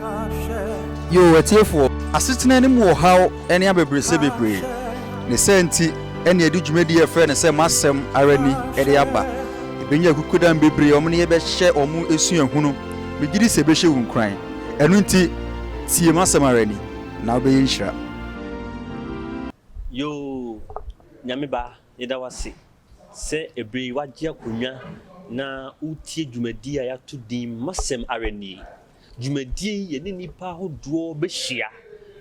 Yo, a tear for assisting any more how any other brave brain. The senti any educated friend and say Massam Areni Ediaba. When you couldn't be brave, omni ever share or move a soon huno. Begin to be showing crying. And winty see Massam Areni now being sure. Yo, Yamiba, Yedawasi. Say a brave what Jacunya na uti Jumedia ya to the Massam Areni. Jumedi yeni nipa ho duo behia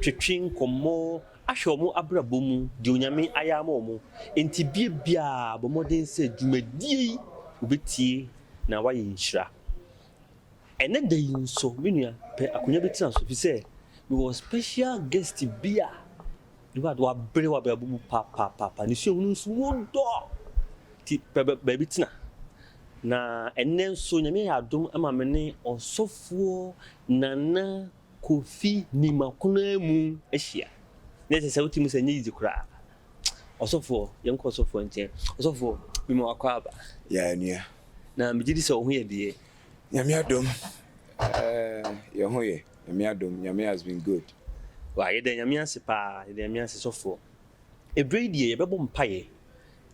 twetwen komo ahwe omo abrabomu di onyame ayama omo enti bia bomoden se jumedi obetie na waye nhira ene da yinso menua pe akonya betina so fi se we was special guest bia di wa do abre wa abrabomu pa ni so nso wodo ti baby tina na enen so nyame ya adom ama mene Osofo Nana Kofi Nimako mu ehia na se wuti mu se nyi di kura Osofo yenko Osofo nten Osofo mi mo akwa aba ya nia na mi gidi se ohun ye die nyame adom ye ho ye nyame adom nyame has been good wa ye de nyame asipa ye de nyame asofo ebredie ye bebo mpaye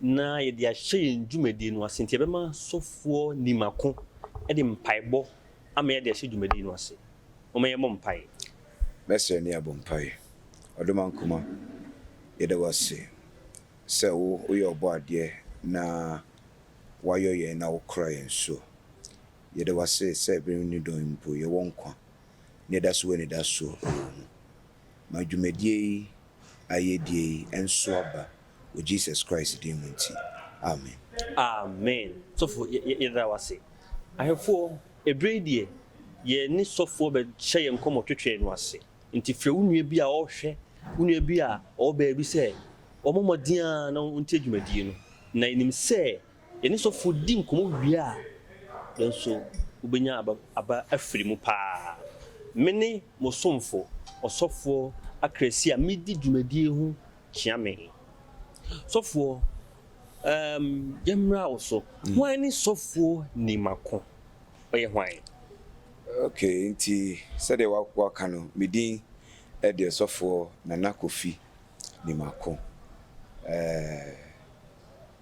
na ye dia hye ndwumadi no ase ntia bema Sofo Nimako e de mpaebo ama ye dia hye ndwumadi no ase o me ye mo mpae mesre ni abompai odoma nkoma ye de wase se wo ye obo ade na wayo ye na wo kra ye so ye de wase se be ni don mpo ye wonkwa ne da so ne da so ma dwumadi ayedie enso aba with Jesus Christ dimunti amen amen so for ye da wase ahefo ebredie ye ni sofo be hye ye nkomo twetwe no ase nti frɛ unua bi a ɔhwɛ unua bi a ɔba bi sɛ ɔmomɔden a na unti adwumadie no na enim sɛ ye ni sofo di nkomo wi a yenso ubenya aba afiri mu pa mene mosomfo Osofo akresi a medi dwumadie ho kiame Sofo yemra also why ni Sofo Nimako oye why okay nti said the work no medin e de Sofo Nana Kofi Nimako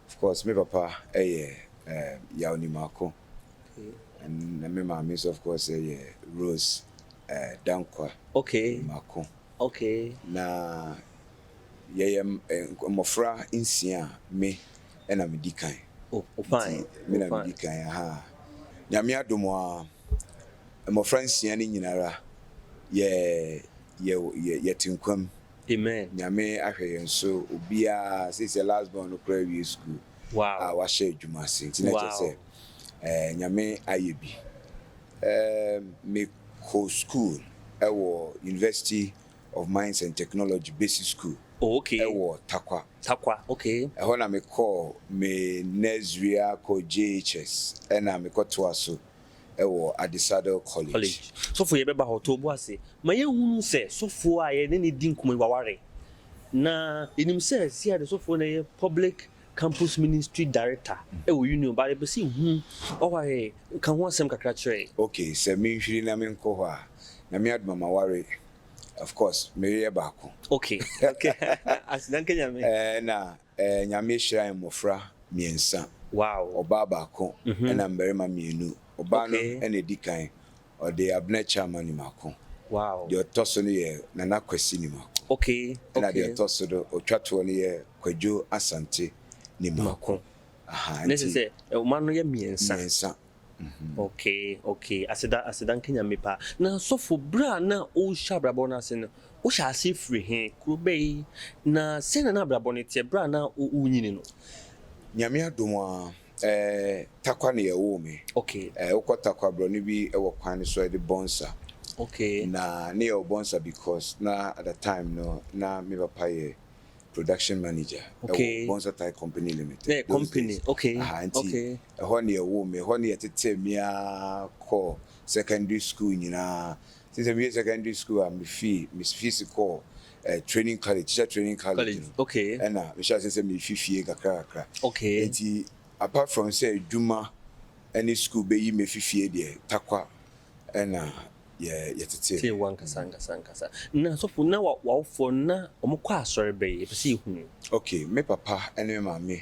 of course me papa ya Nimako and me mama of course Rose Dankwa okay Nimako okay na ye mofra insia me ena medikan oh fine me na medikan ha nyame adomo a mofra insia ni nyinara ye tinkwam amen nyame ahwe yenso obia say last born no prayer school wow wa share adwuma se nti na che se nyame ayebi me co school University of Mines and Technology Basic School. Oh, okay. Takwa, okay. When I call me Nezria ko JHS, and I call Twaso, Adisado College. So for your beba to boase, my young say, so for I any dink me waware. Na in himself, see the so for a public campus ministry director. You but I see I can want some cacatre. Okay, so me na me nkoha. Na me ad mama ware. Of course, me bako. Okay. As dan kenya me. Na nyame hira mofra miensa. Wow. Oba bako na mberema mienu. Oba no ene dikan. O de abna chairman Nimako. Wow. The otoso no ye Nana Kofi Nimako. Okay. Na the otoso do otwato no ye Kwadwo Asante Nimako. Aha. Necessary. O man no ye miensa. Okay. Aseda Kenya mepa. Na Sofo bra na o shabrabo na se no. O sha ase free he kurobei na se na brabo ne tie bra na o unyini no. Nyame adomo takwa na ye wo me. Okay. Ukota kwa bro ni bi e wo kwan so de bonsa. Okay. Na ne ye bonsa because na at the time no na me papa ye production manager. Okay. Bonsa Thai Company Limited. Yeah, company. Okay. Okay. Hon ye wo me, hon ye tete me a call secondary school nyina. Since me secondary school am Miss physical training college, teacher training college. Okay. And na we shall say me fifie kakra. Okay. Enti apart from say Juma any school be me fifie there takwa and yɛtete tie wan kasa na so for na wa for na omkwa asori be pese hu okay me papa and me mama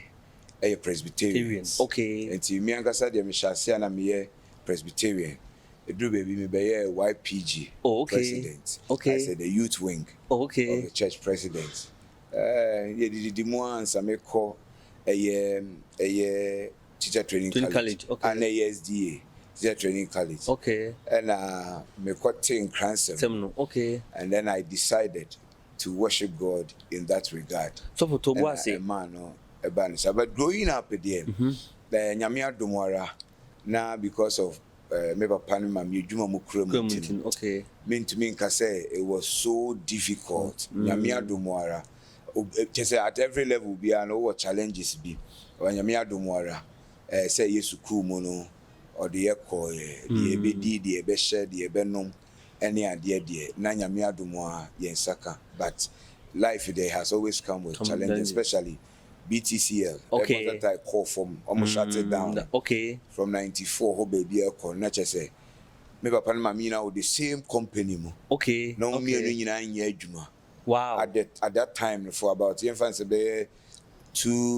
Presbyterian. Okay. Enti me ankasa de me hyase na me Presbyterian. Edru baby me be YPG president. Okay. I said the youth wing of the church president. The mo ansa me call a teacher training college. Okay. And SDA teacher training college. Okay. And me got in Cranston. Okay. And then I decided to worship God in that regard. So for Tobuasi man but growing up there, the Nyamia Dumwara now because of me papa and mama Juma Mukrum. Okay. Mean to me say it was so difficult. Nyamia Dumwara. Just at every level be and what challenges be. When Nyamia Dumwara say yes mono or the echo the ebedi the ebeshe the ebenom any idea na Nyamia Dumwara yensaka. But life there has always come with challenges, especially BTCL. Okay. That I call from almost shut it down. Okay. From 94, who baby call not just say. Me papa and mama now with the same company mo. Okay. No me any 9 year juma. Wow. At that time for about 2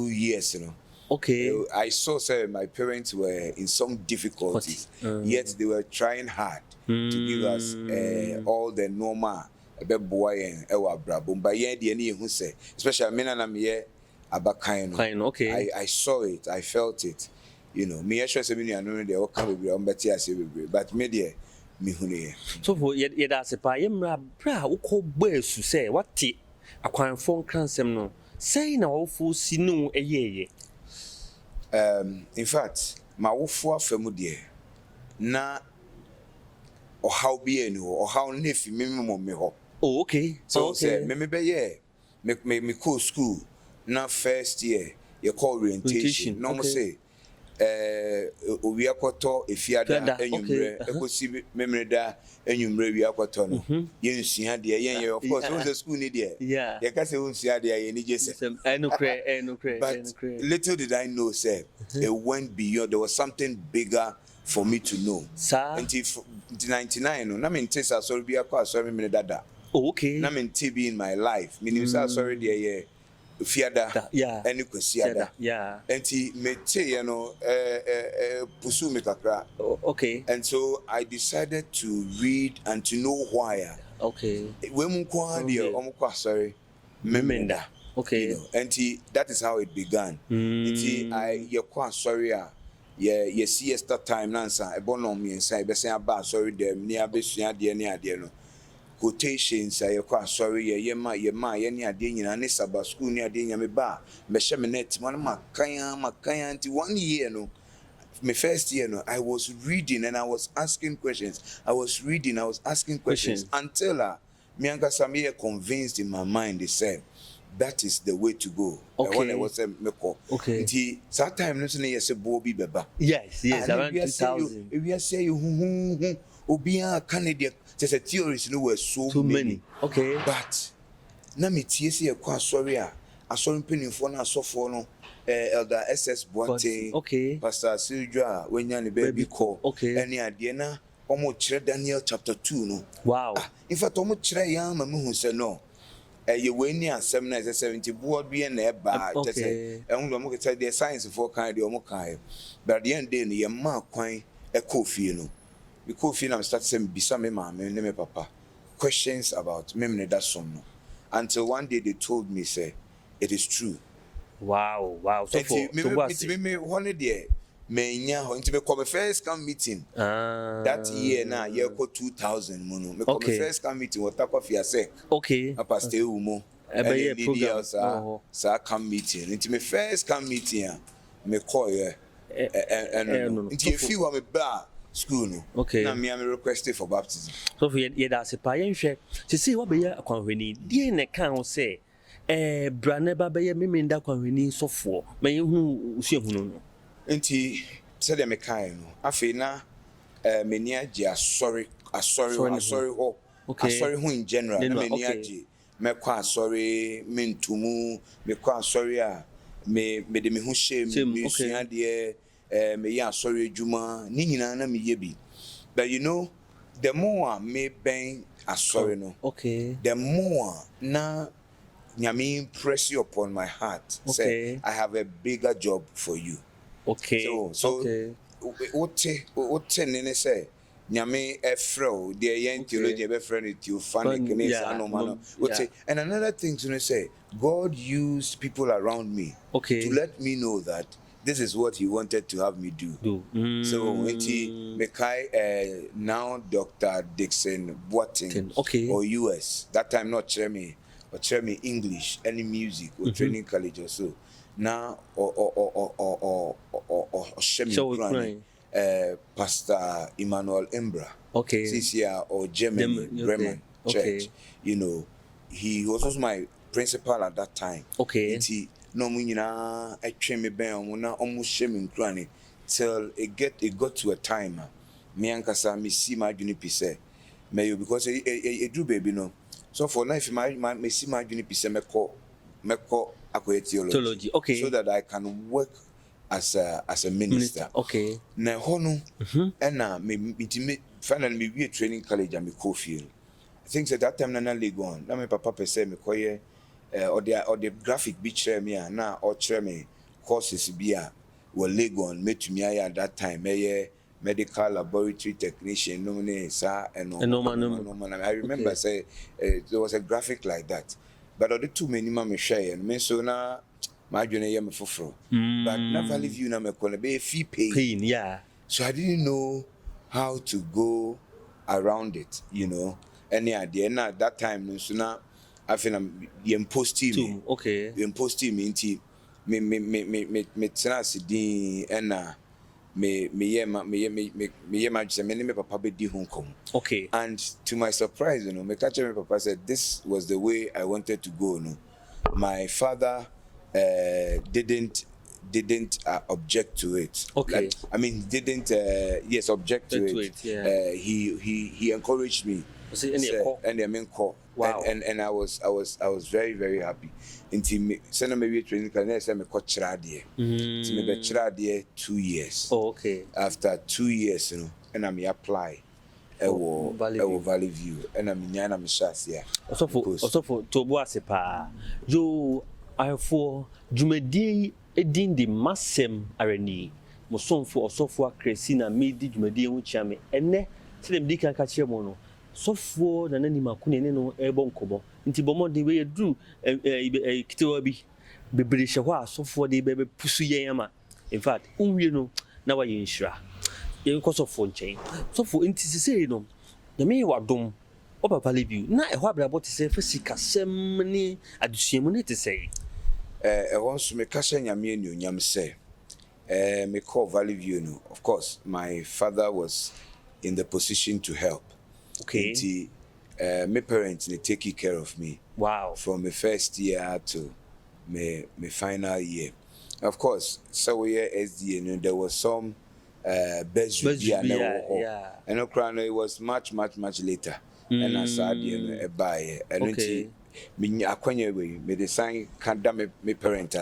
years, you know. Okay. I saw say my parents were in some difficulties, yet they were trying hard to give us all the normal boy and ewa brabo. But yeah, the any who say, especially me and me Abakaino. Okay. I saw it, I felt it. You know, me actually say me know they all come be on better as but me there me hune. So for ye da se pa ye mra bra ukọ gbesu say what akwan fon kransem no say na wo fu sinu eyeye. In fact, my wofu afemu there na ohaw bi eni ho ohaw nefi me me ho. Oh, okay. So say me be ye me cool school. Na first year you call orientation no say we akoto efiada enyumre ekosi memreda enyumre we akoto no yensia de yen of course we the school need there you can say unsia de yen je say but little did I know say it went beyond. There was something bigger for me to know until 99 no na me ntesa sorry bi akwa sorry me dada okay na me be in my life meaning sorry there fiada any kwesiada enti mete you know pusu me kakra okay and so I decided to read and to know why when mu kwa dia omukwa sorry memenda okay enti that is how it began enti I yekwa sorry ye siesta time nansa ebono mi ensa ebesen aba sorry dem ni abesua de ni ade no quotations I kwa sorry ye ma ye ni ade nyina ne saba school ni ade nyame ba me hye me net man makanya anti 1 year no my first year no I was reading and I was asking questions until me ankasa me convinced in my mind they said that is the way to go. When I was meko nti that time no say yes bo bi beba yes around 2000 we are say hu obia Canada. There's a theories no were so many. Okay. But na me tie se ekwa sorry asori penifo na asofo no elder SS Boate Pastor SDA wenya ne baby call any ade na omo kire Daniel chapter 2 no. Wow. In fact omo kire yan ma me hu se no ye weni asem na 70 board bi na eba just ehun do mo ke say the science for kind de omo kai but at the end day ye ma kwan ekofie no because I'm starting saying bisa me mama and me papa questions about me that song until one day they told me say it is true. Wow so for me one day me nya ho nti me come first come meeting that year na year ko 2000 mono me come first come meeting water coffee asek pastor umo ebe program sa come meeting nti me first come meeting me call here and nti if you want me ba school no na me am requested for baptism so for ye da se pa ye hwe se se wo be ye akwanhweni die ne kan ho se brane ba be ye memenda akwanhweni sofo me ye hu usuahunu no enti se de me kan no afi na me ni age asori ho asori ho in general na me ni age me kwa asori me ntumu me kwa asori a me de me hu shame me sua de me ya sorry juma ni nyina na me ye bi but you know the more me bang asori no. Okay. The more na nyame impress you upon my heart. Okay. Say I have a bigger job for you. Okay. So okay. What nene say nyame efro the yen theology be friend it you funny and another thing to say God used people around me to let me know that this is what he wanted to have me do. So Mekai now Dr. Dixon Boating or US that time not tell me English any music or training college or so now or Pastor Emmanuel Embra, CCR or Germany, Bremen Church. You know, he was also my principal at that time. No munina I train me ben na almost shaming granny till it got to a time. Me ankasa me see my junipise. May you because it do baby no. So for life my see my junipise me call theology. So that I can work as a minister. Na hono na me finally me training college and me Kofi. I think at that time na Legon. Na me papa per se me koye or the graphic be share me na or share me courses be were Legon me to me at that time me medical laboratory technician no ne sa and no. I remember say there was a graphic like that. But the two minimum me share me so na my junior year me fufro. But na Valley View na me kona be fee paying. So I didn't know how to go around it, you know. Any idea? Na that time so na I feel I'm imposting me. You imposting me into me tenacity and me papa be di home come. And to my surprise, you know, me catch me papa said this was the way I wanted to go, no. My father didn't object to it. Like, I mean, didn't object to it. He encouraged me. And I mean, and I was very, very happy. Until me send me training can I say me coach Chradie. To me be Chradie 2 years. After 2 years, you know, and I me apply. Valley View and I'm nyana me shasia. Also for Tobo asepa. Yo I for Jumedi edin di masem areni. Mo sonfo osofo akresi na medi Jumedi hu chiame. Ene se dem di kan ka chie mo no. Sofo Nana Nimako ne no ebo nkobo. Nti bomo de we dru kitewa bi bebre hye ho a sofo de be pusu yen ama. In fact, unwie no na wa yenhira. Yen kosofo nchen. Sofo nti sese no. Na me wadom oba Valley View na ehwa brabo te se fasika sem ni adusuamu ne te se once me kasa nyame ni onyam se me call Valley View no. Of course my father was in the position to help. My parents they taking care of me from my first year to my final year. Of course so we SDA, you know, there was some best and it was much later. And I said, you know, buy and me akwanya we me design can damn me parent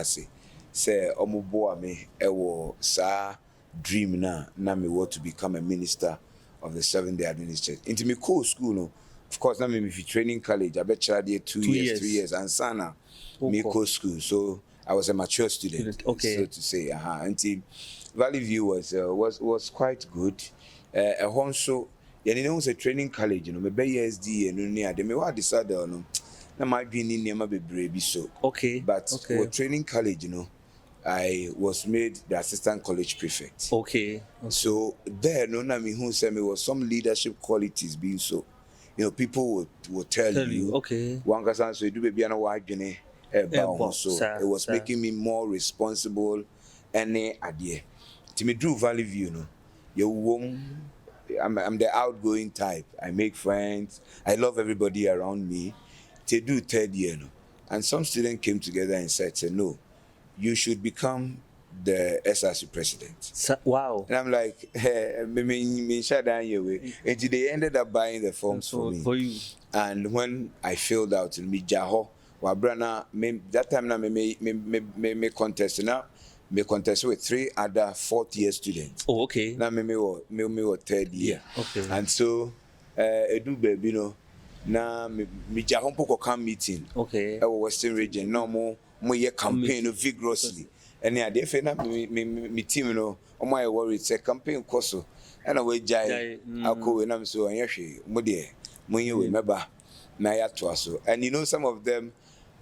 say omuboa me ewo sa dream na me want to become a minister of the Seventh-day Adventist Church. Into me school no. Of course na me training college I bet 2 years 3 years and sana me school, so I was a mature student. So to say until Valley View was quite good. A honso you know was a training college, you know, me be SDA no near them me wa decide no na my be ni near be brave so. But for training college, you know, I was made the assistant college prefect. So there no na me who say me was some leadership qualities being so. You know, people would tell you one person so you do baby na wa adwene so it was making me more responsible any idea. To me drew Valley View, no. I'm the outgoing type. I make friends. I love everybody around me. To do third year, no. And some students came together and said, no, you should become the SRC president. And I'm like, and they ended up buying the forms for me. And when I filled out in Mijaho, that time now me contest now. Me contest with 3 other 4th year students. Now me third year. And so edu baby no na me ja hompo ko come meeting Okay. Western region no mo ye campaign vigorously and ya dey fe na me team no omo I worried say campaign koso and we jai akọ na me so anyehwe mo de mo ye we meba na ya to aso and some of them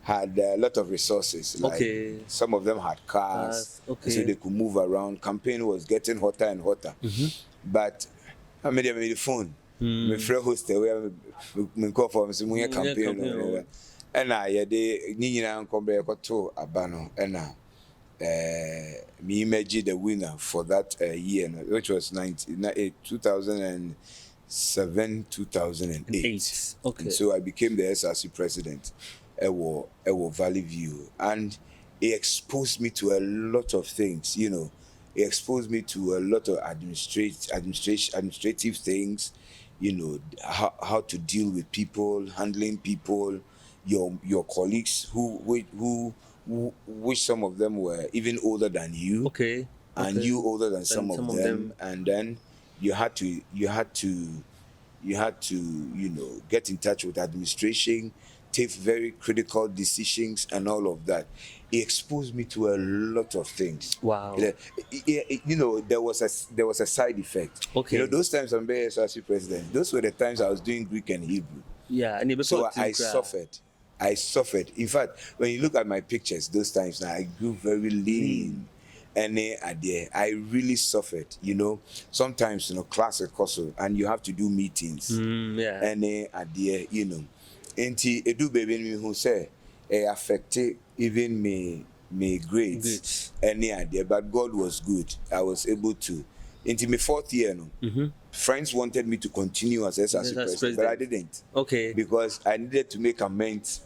had a lot of resources like some of them had cars so they could move around. Campaign was getting hotter and hotter but I made the phone my friend hosted where me call for some campaign and I de nyina nkombe ekoto abano and me imagine the winner for that year which was 2007 2008 okay. And so I became the SRC president Ewo Valley View and it exposed me to a lot of things it exposed me to a lot of administrative things how to deal with people, handling people, your colleagues who which some of them were even older than you, and you older than some of them, and then you had to get in touch with administration, take very critical decisions and all of that. It exposed me to a lot of things. Wow. There was a side effect. Those times I'm being SRC president, those were the times I was doing Greek and Hebrew. Yeah, and so I suffered. In fact, when you look at my pictures, those times now I grew very lean. And I really suffered, sometimes, class also, and you have to do meetings. And Enti edu baby me who say affected even me grades any idea, but God was good. I was able to. Into my fourth year, friends wanted me to continue as SRC president, but I didn't. Because I needed to make amends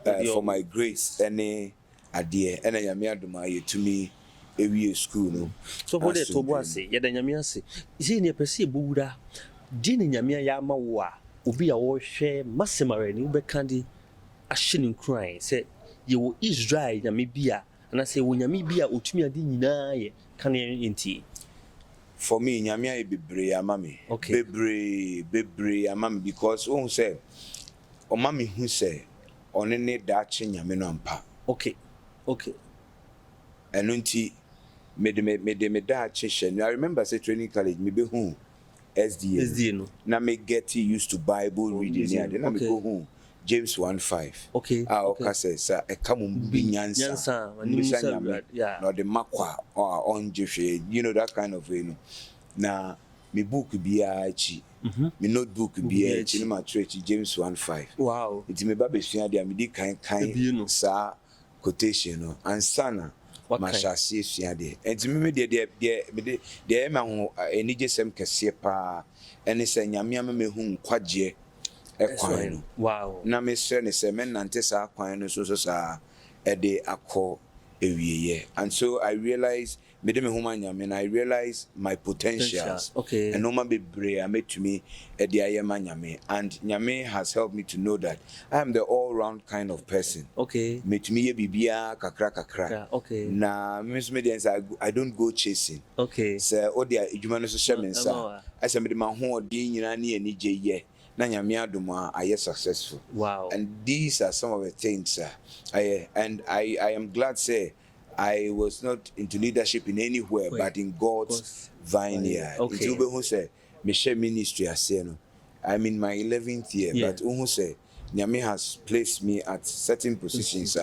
for my grades. Any idea, and I am here to me every school. No. So what they told us, Yadanyamia say, is in a perceived Buddha, Jin Yamia Yamawa. Obi a wo hwe masemare ni ube kandi ahye crying say ye wo Israel nyame bia na say wo nyame bia otumi ade nyina ye kan enti for me nyame aye bebre amame bebre amame because who say o mame hu say onene daache nyame no ampa eno nti me daache hye. I remember say training college me be hu SDA no. Na me get used to Bible reading here. Then me go home. James 1:5. Okay says e come be nyansa. Yeah. No the makwa or on that kind of Na me book be achi. Me notebook be achi. No my church James 1:5. Wow. It me ba be sua dia me di kind sa quotation and sana mashasi suade enti me de ma ho enije sem kese pa ene se nyame ama me hu nkwaje ekwan no wow na me sre ne se men nante sa kwan no so sa ede akọ ewieye. And so I realized me huma nyame and I realized my potentials. And no man be brave I made to me ede ayema nyame, and nyame has helped me to know that I am the all round kind of person. Me to me ye bibia kakra na me I don't go chasing. So odia edwuma no so hye me nsa I say me de ma ho odin nyina na enije ye na nyame adoma I successful. Wow. And these are some of the things I am glad say I was not into leadership in anywhere but in God's vineyard. It's ube who say me share ministry aseno. I'm in my 11th year but who say nyame has placed me at certain positions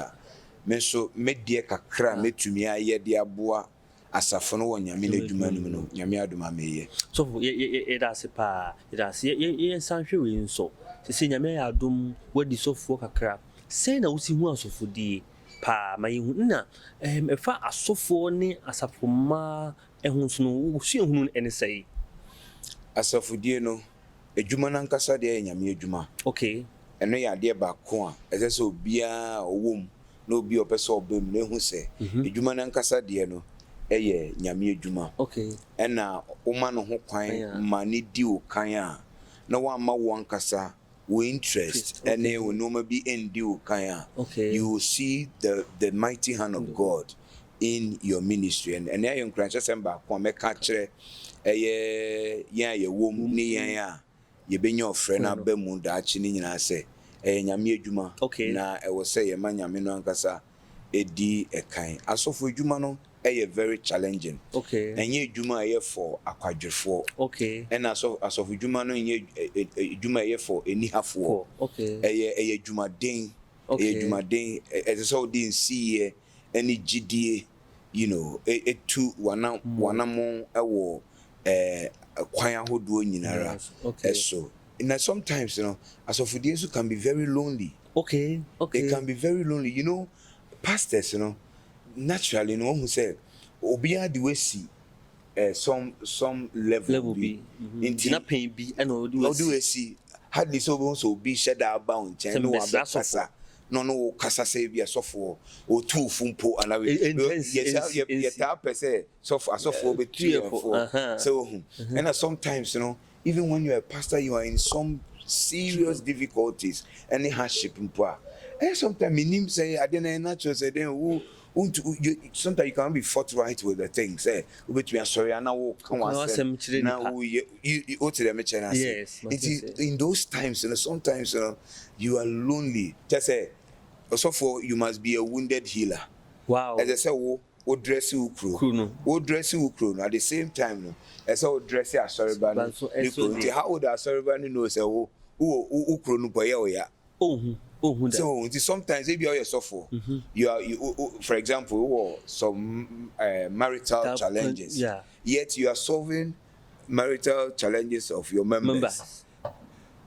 me so me die kakra me tumi aye de aboa asafo no nyame na dwuma no no nyame adoma meye. So it as pa it as ye sanhwe we nso se nyame adom wadi sofo kakra say na usi hu asofo die pa ma yehu na efa asofo ne asafoma ehun so no usu ehun ene sei asofo die no edwuma na nkasa de nyame edwuma. Eno ya de ba ko a ese so bia owom na obi opese obam na ehu se edwuma na nkasa de no eye nyame edwuma. Ena oma no ho kwan ma ne di o kan a na wa ma wo nkasa we interest and we no be endi o kan a you will see the mighty hand of God in your ministry. And I am Christ December kwa me ka kire eye yan ye wom ni yan a yɛbɛnya ɔfrɛ no aba mu daakye ne nyinaa sɛ ɛyɛ nyame adwuma na ɛwɔ sɛ yɛma nyame no ankasa ɛdi ɛkan. Asɔfo adwuma no ɛyɛ very challenging. Ɛnyɛ adwuma a ɛyɛ for akwadwefoɔ. Ɛna asɔfo adwuma no nyɛ adwuma a ɛyɛ for anihafoɔ. Ɛyɛ adwumaden. Ɛyɛ adwumaden. Ɛsɛ sɛ wode nsiyɛ ɛne gyidie, you know, ɛtu wanamo ɛwɔ kwan ahodoɔ nyinara. So and sometimes, you know, asɔfodie nso can be very lonely. It can be very lonely. You know, pastors, you know, naturally, you know, who say, "Obiya the way see, some level be, intina pain be, and do we see hardly so be shed out bound, no kasa, no kasa say be a software or two fumpo and I will yes, per se, software be 3 or 4. So, and sometimes, you know, even when you're a pastor, you are in some serious difficulties, any hardship in poor. And sometimes minim say I didn't natural say then sometimes you can't be forthright with the things. Say, but we are sorry, and now come on. Now you to them. Yes. In those times, you know, sometimes you are lonely. Just say, also for you must be a wounded healer. Wow. As I say, what dress you crew? What dress you crew? At the same time, as I dress you sorry, but how would I sorry, but know say, oh, crew no boy, yeah. So sometimes if you are yourself, you for example, some marital challenges. Yet you are solving marital challenges of your members.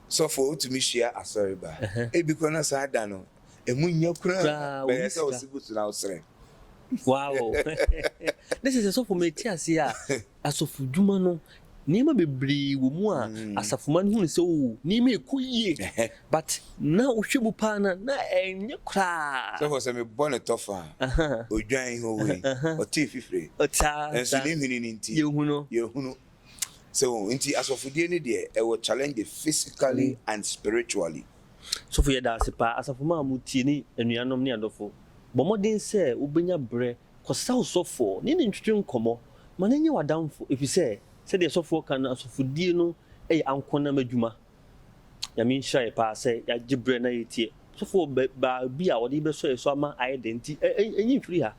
So for to me share a sorry, but it because I don't know. Wow. This is so for me tia sia asofu dwuma no nima bebre wo mu a asafuma no hu so nima ekoyie but na ohwebu pa na enye kra so for say me born a tougher odwan ho we o ti fifre enso ni hini ni nti yehuno so nti asofudie ni de e will challenge physically and spiritually. So for yeda sepa asafuma amutie ni enuanom ni adofo bomodin se ubenya bre kosa osofo ni ntwetwe nkomo manenye wadamfo efise se de sofo kan asofudie no ankona madwuma ya min hye pa se ya gibre na yetie sofo ba bi a wode be so ama identity enyi free ha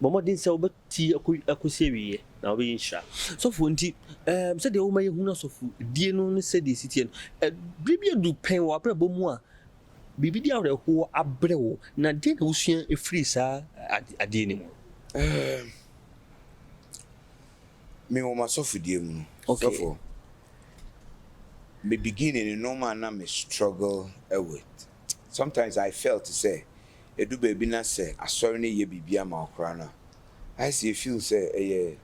bomodin se obati akosie wiye na we nsha sofo nti se de wo ma yehuna sofo die no ne se de sitie no bibia du pen wa brabo mu a bibi dia re ho abrewo na de na usua efiri sa ade ni mu me wo masofudie mu sofo me beginning in normal na me struggle with sometimes I felt to say edu baby na say asori ne ye bibia ma okra na I see feel say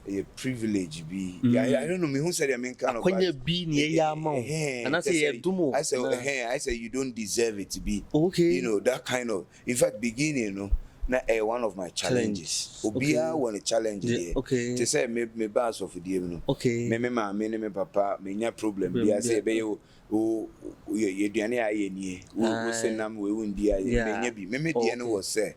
a privilege be I don't know me who said I mean kind of be near ya mouth and I say you don't deserve it to be you know that kind of in fact beginning you know na one of my challenges obia want a challenge there to say me boss of the no me mama me papa me nya problem bia say be you duane aye nie we say nam we wundi aye me nya bi me die no was say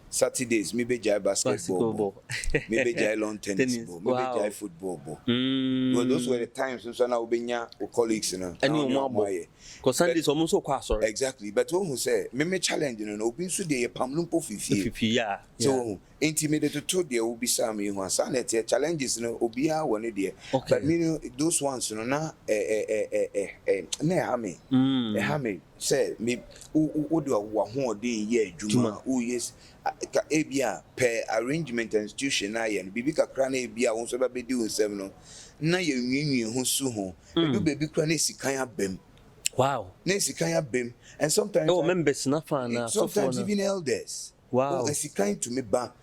Saturdays, maybe jai basketball, maybe jai lawn tennis ball, maybe jai football ball. Well, those were the times when I would be with colleagues, you know. And you more because Sundays almost so quite sorry. Exactly, but when who say, me challenge, you know, being so de pamlumpo fifi. So intimidated to there will be some you want sanity challenges, you know, obia one idea. But you know, those ones, you know, na hame say me who do a one day year juma who yes ebia per arrangement institution na ye bibi kakra na ebia won so be do nsem na ye nwinwi ho su ho do baby kra na sikan abem wow na sikan abem and sometimes members na fan na sometimes even elders wow sikan to me ba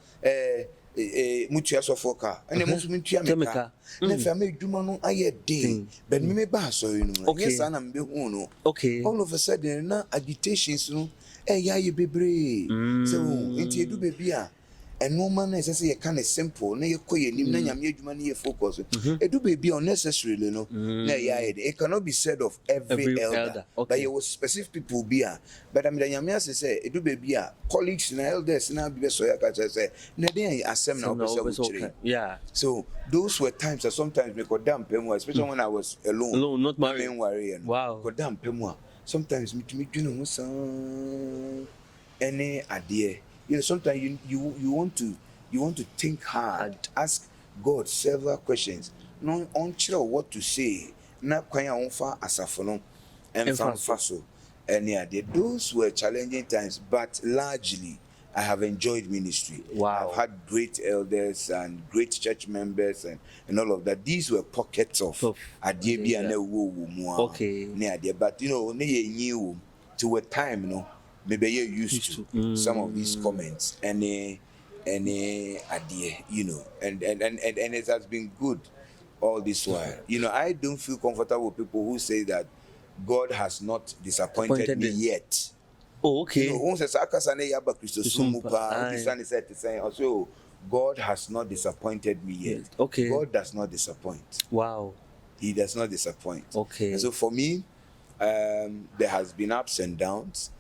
mutua sofoka ene musu mutua meka na fa me dwuma no aye day but me ba so you know yes na me hu no all of a sudden na agitations no ya ye bebre so into edu baby a and no man is say kind of simple na ye koye nim na nyame adwuma na ye focus edu baby unnecessarily no na it cannot be said of every elder. But you was specific people be but I mean nyame say edu baby colleagues na elders na be so ya ka say na dey asem na obese yeah. So those were times that sometimes me go damn pemu, especially when I was alone not married. Wow. Go damn pemu. Sometimes me do no any idea. You know, sometimes you want to think hard, ask God several questions. No unsure what to say. Na kwanya onfa asafono emfa any idea. Those were challenging times, but largely I have enjoyed ministry. Wow. I've had great elders and great church members and all of that. These were pockets of adiebi and okay. But you know, new to a time, you know, maybe you're used to some of these comments. Any idea, you know, and it has been good all this while. You know, I don't feel comfortable with people who say that God has not disappointed me yet. Oh, okay. You know, once akasane yaba Kristo sumupa, this one is saying also God has not disappointed me yet. Yes. Okay. God does not disappoint. Wow. He does not disappoint. Okay. And so for me, there has been ups and downs,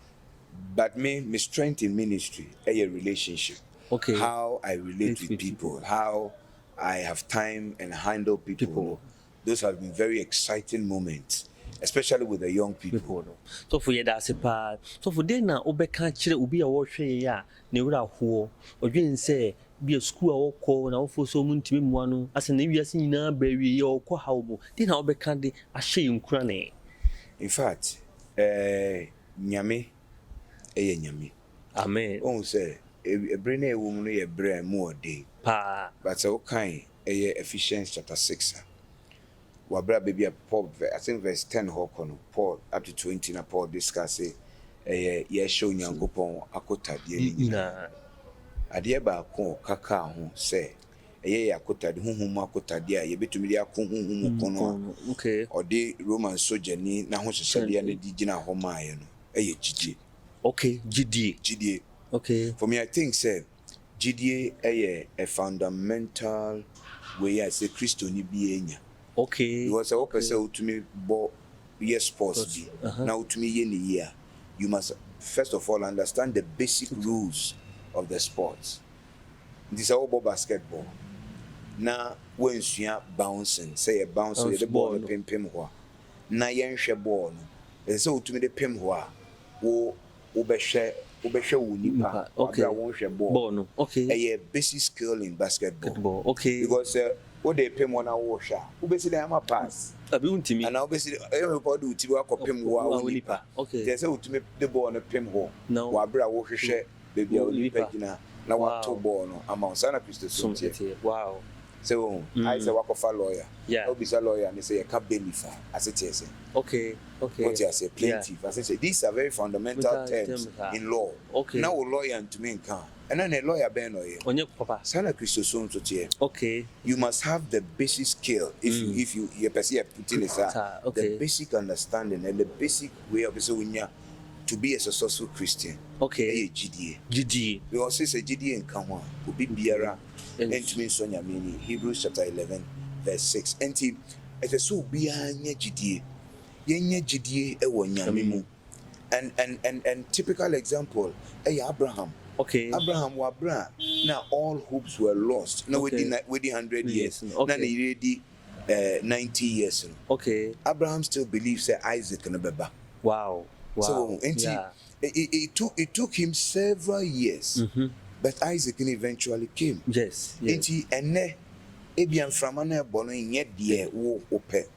but my strength in ministry, a relationship. Okay. How I relate with people, how I have time and handle people. Those have been very exciting moments, especially with the young people. So for you that's a so for then na obeka kire obi a wo hwe ya na ewura ho odwen say be a school a wo ko na wo fo so mu ntimi mu anu ase na wiase nyina ba wi ye wo ko hawbo then na obeka de ahye nkura ne. In fact, nyame nyame. Amen. On say ebre na ewo mu no ye bre mu ode pa but so kind Ephesians chapter 6 wabra baby Paul I think verse 10 hokono Paul up to 20 na Paul discuss ye show nyankopon akotade ni na ade ba ko kaka ho say akotade honhom akotade a ye betumi de akon honhom kono okay ode Roman soldier ni na ho hyehyede na di gina ho maaye no gidie okay gidie okay for me I think say gidie a fundamental way I say Christo ni bi enya. Okay. Because a person to me bo yes sports be now to me ye you must first of all understand the basic rules of the sports. This is all basketball. Now when you bouncing, say a bounce the ball pim ho. Na yen hwe ball no. So to me the pim ho wo obehwe wo nipa. Okay. Won hwe ball no. Okay. A basic skill in basketball. Okay. Because what they pay one wash obesity am pass abi untimi and obesity everybody uti wa kopem wa nipa okay they say utimi the ball no pem ho wa bra wo hwehwe baby a nipa gina na wa to ball no amount sana Christo something wow so I say wa kofa lawyer yeah obisa lawyer and say ka benefit as it is okay what you say plaintiff as I say these are very fundamental terms in law okay now lawyer and to me can and then a lawyer ben or onye papa sana Christo something okay you must have the basic skill if you put in the basic understanding and the basic way of to be a successful Christian. Okay. GDA. We also say GDA in Kama. Ubi biara. And to me Sonya meaning Hebrews chapter 11 verse 6. And it is so biya GDA. Yenye GDA ewo nyamimu. And typical example Abraham. Okay. Abraham wabra. Now all hopes were lost. Now within 100 years. Now already 90 years. Okay. Abraham still believes that Isaac can be back. Wow. So it took him several years, but Isaac eventually came. Yes. And ebian framana bono yet dear wo ope.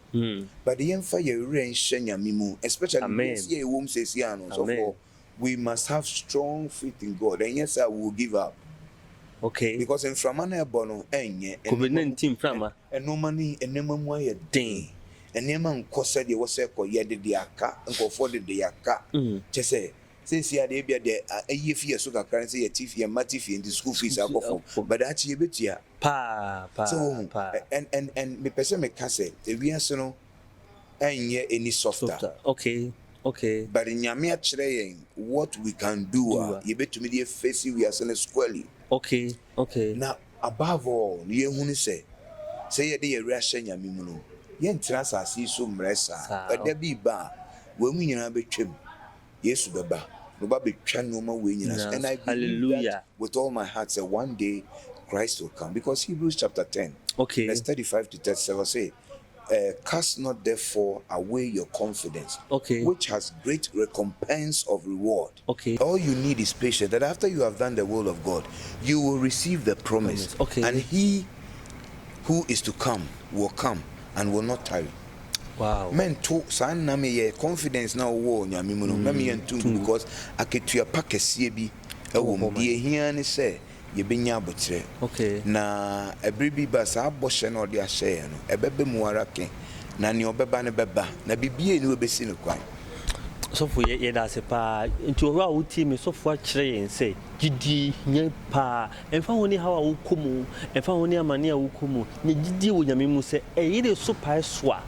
But the empire rain shenya mimu, especially this year womb says so we must have strong faith in God. And yes, I will give up. Okay. Because in framana bono enye COVID-19 frama and no money and no more day. And Neman Cosa de was a coyed the aka and go for the aka. Just say, since you had a year so currency a tiffy and matify in the school fees are but that's a bit ya. So, and me person me casse, if we are so and ye any softer. Okay. But in Yamia trying what we can do, you bet to me the face we are so squarely. Okay. Now, above all, you who say ye de reaction yamimuno. Yen trasasi so mresa. But there be ba when we na betwem. Yesu beba. No ba betwa no ma we nyina. And I believe that with all my heart that one day Christ will come, because Hebrews chapter 10 verse 35 to 37 say, cast not therefore away your confidence, which has great recompense of reward. All you need is patience, that after you have done the will of God, you will receive the promise. And he who is to come will come and will not tarry. Wow. Men to san na me ye confidence na wo nyame mu no me yentum, because aketua pakesie bi ewo die hia ne se ye benya abotre. Na ebribi ba sa aboshe na ode ahye no ebebe mu arake na ne obeba ne beba na bibie ni obesi ne kwan. So for ye da se pa into wa wuti me so for akire yen say gidi nya pa emfa woni hawa wo komu emfa woni amane a wo komu ne gidi wo nyame mu se e de so pa so a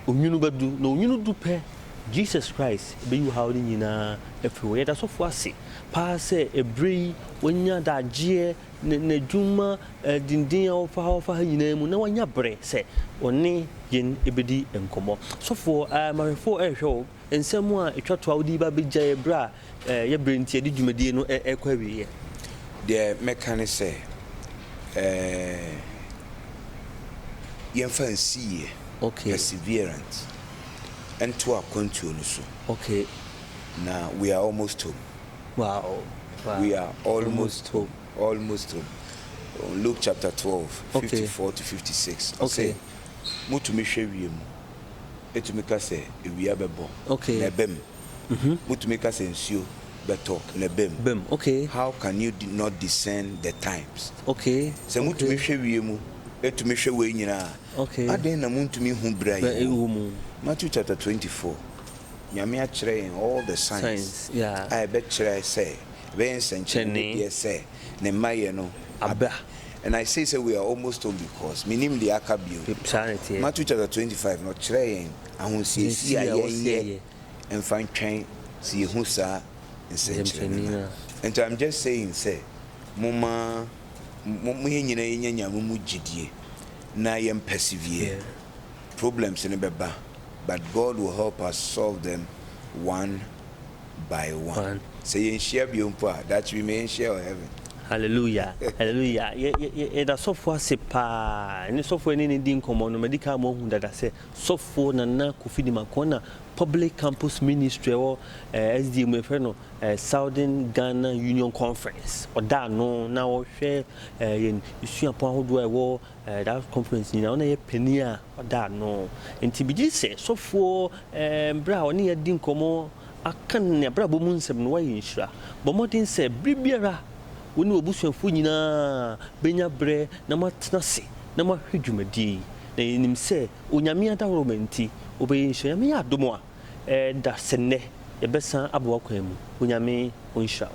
onyunu badu no onyunu du pe Jesus Christ be you how nyina efi ye da so for ase pa se ebrei wonya da je ne dwuma dindin a ofa nyina mu na wanya bre se oni yen ebedi enkomo so for marefo ehwo ensemu a etwato awdi ba be gya ebra ye brenti edi dwumadie no ekwa wiye the mechanic say yen fancy perseverance and to our control so. Now we are almost home. Wow. We are almost home. Luke chapter 12 54 to 56. Mutu me hwe wiem. Etu me ka se ewia bebo. Na bem. Mutu me ka se nsuo beto na bem. How can you not discern the times? Se mutu me hwe wiem. Etu me hwe we nyina. Aden na muntu me hu bra yi. Matthew chapter 24. Nyame a kire all the signs. I bet kire say be nsenchene dey say ne maye no aba. And I say we are almost home because minim the akabio. Matthew chapter 25 no kire yen ahonsiesi aye and find train see hu sa nsenchene. And I'm just saying say mama mo nyina yenya mu gidie na yem persevere. Problems in beba, but God will help us solve them one by one. Say share biompa that we may share heaven. Hallelujah. Hallelujah. Ye da software se pa ni software ni din komo no medical mo hu da say software Nana Kofi Nimako na public campus ministry or SDA me fe no Southern Ghana Union Conference or da no na wo hwe ye isu apon ahodo e wo that conference ni na na ye penia or da no enti bi say software bra oni ye din komo akan ne bra bo mu nsem no wa yinhira bo modin say bibiara woni obusuafo nyina benya bre na matena se na mahwedwumadi na enim se onyame adawro manti obeyinhye nyame ya adomo a da senne yebesa abwa kwan mu onyame onhira